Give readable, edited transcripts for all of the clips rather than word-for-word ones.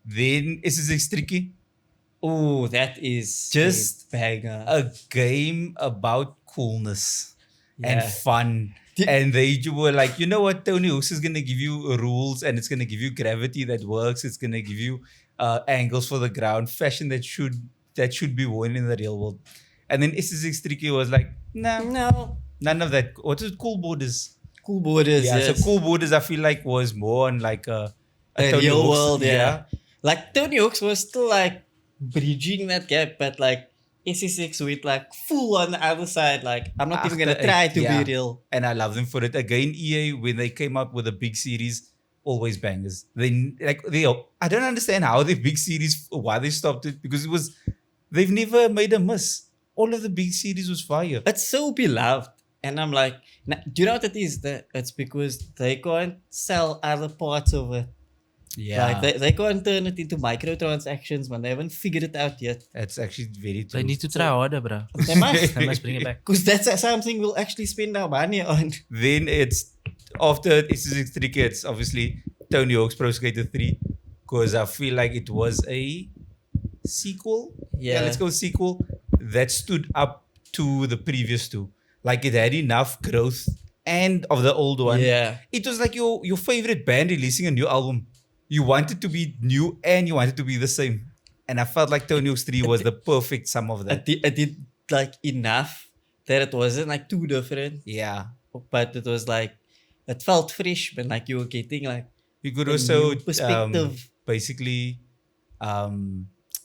Then SSX Tricky. Oh, that is Just a banger. a game about coolness and Yeah. fun. And they were like, you know what, Tony Hawk's is gonna give you rules, and it's gonna give you gravity that works. It's gonna give you angles for the ground, fashion that should be worn in the real world. And then SSX Tricky was like, nah, No. none of that. What is it? Cool Borders? Cool Borders, Yeah, yes. so Cool Borders I feel like was more on like a Tony real Hawk's, world, yeah. Like Tony Hawk's was still like bridging that gap, but like SSX with like full on the other side. Like I'm not even gonna try to be real. And I love them for it. Again, EA when they came up with a big series, always bangers. I don't understand how the big series why they stopped it, because they've never made a miss. All of the big series was fire. It's so beloved. And I'm like, do you know what it is? It's because they can't sell other parts of it. Yeah. Like they can't turn it into microtransactions, man. They haven't figured it out yet. That's actually very true. They need to try harder, bro. They must. They must bring it back. Because that's something we'll actually spend our money on. Then it's after SSX 3 Kids, obviously Tony Hawk's Pro Skater 3, because I feel like it was a sequel. Yeah, let's go sequel that stood up to the previous two. Like it had enough growth and of the old one. Yeah. It was like your favorite band releasing a new album. You wanted to be new and you wanted to be the same. And I felt like Tony Hawk's 3 was the perfect sum of that. I did like enough that it wasn't like too different. Yeah. But it was like, it felt fresh, but like you were getting like you could also perspective. Basically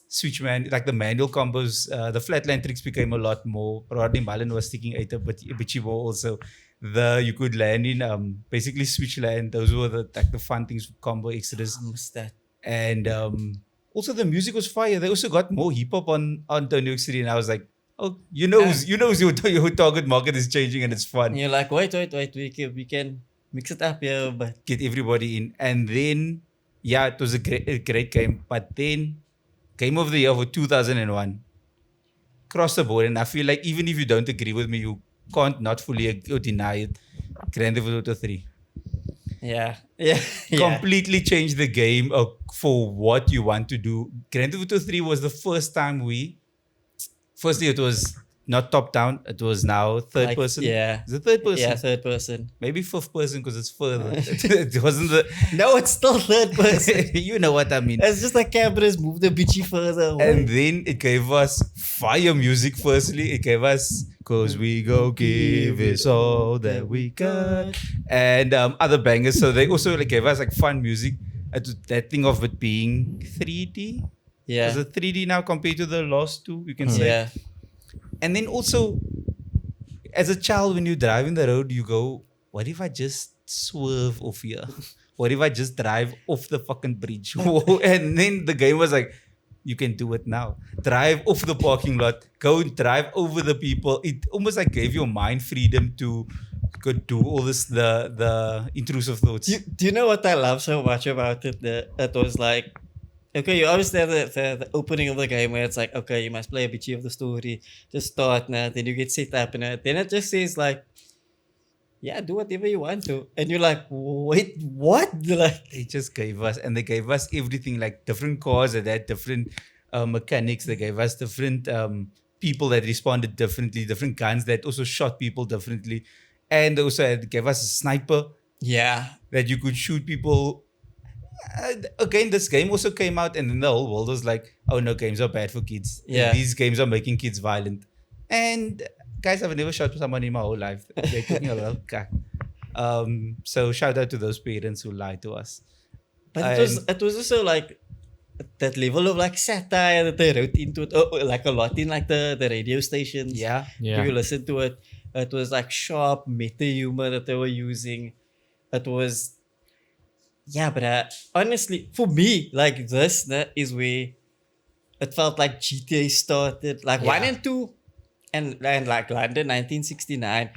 switch like the manual combos, the flatline tricks became a lot more. Rodney Mullen was sticking a bit more also. You could land in basically switch land. Those were the fun things with combo extras. I missed that. And also the music was fire. They also got more hip hop on Tony Hawk's 3, and I was like, oh, your target market is changing and it's fun. And you're like, wait, we can mix it up here, but get everybody in. And then it was a great game. But then Game of the Year for 2001 across the board, and I feel like even if you don't agree with me, you can't not fully deny it. Grand Theft Auto 3. Yeah. Completely changed the game for what you want to do. Grand Theft Auto 3 was the first time firstly it was not top down, it was now third person. Yeah. Is it third person? Yeah, third person. Maybe fourth person because it's further. It wasn't No, it's still third person. You know what I mean. It's just like cameras move the bitchy further away. And then it gave us fire music firstly. It gave us Cause We Go Give Us All That We Got and other bangers. So they also gave us fun music. That thing of it being 3D. Yeah. Is it 3D now compared to the last two? You can say. Yeah. And then also, as a child, when you drive in the road, you go, what if I just swerve off here? What if I just drive off the fucking bridge? And then the game was like, you can do it now. Drive off the parking lot. Go and drive over the people. It almost gave your mind freedom to go do all this, the intrusive thoughts. Do you know what I love so much about it? It was like, okay, you always have the opening of the game where it's like, okay, you must play a bit of the story. Just start now, then you get set up in it. Then it just says like, yeah, do whatever you want to. And you're like, wait, what? Like, they just gave us everything, like different cars that had different mechanics. They gave us different people that responded differently, different guns that also shot people differently. And also gave us a sniper. Yeah. That you could shoot people. Again, this game also came out and then the whole world was like, oh no, games are bad for kids. Yeah. These games are making kids violent. And guys, I've never shot someone in my whole life. They're talking a lot of cack. So shout out to those parents who lied to us. But it was also like that level of like satire that they wrote into it, like a lot in like the radio stations. Yeah. If you listen to it, it was like sharp meta humor that they were using. It was, but honestly, for me, like this is where it felt like GTA started. Like 1 and 2 and like London 1969.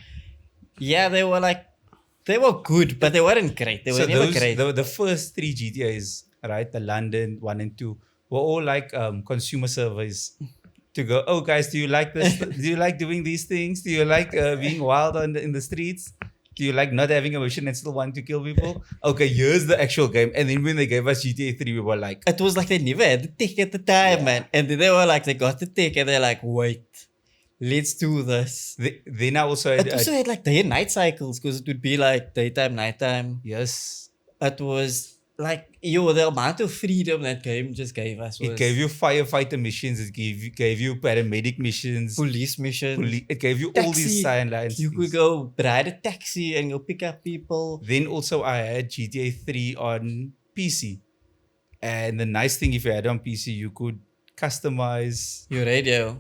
Yeah, they were good, but they weren't great. They were never great. The first 3 GTAs, right? The London 1 and 2 were all like consumer surveys to go, oh guys, do you like this? Do you like doing these things? Do you like being wild in the streets? Do you like not having a mission and still wanting to kill people? Okay, here's the actual game. And then when they gave us GTA 3, we were like, It was like they never had the tech at the time, man. And then they were like, they got the tech and they're like, wait, let's do this. then I also had, It also had like day and night cycles because it would be like daytime, nighttime. yes, It was like, the amount of freedom that game just gave us was it gave you firefighter missions, it gave you paramedic missions, police missions. it gave you all these Taxi. sidelines. You could go ride a taxi and go pick up people. Then also I had GTA 3 on PC. And the nice thing, if you had it on PC, you could customize Your radio.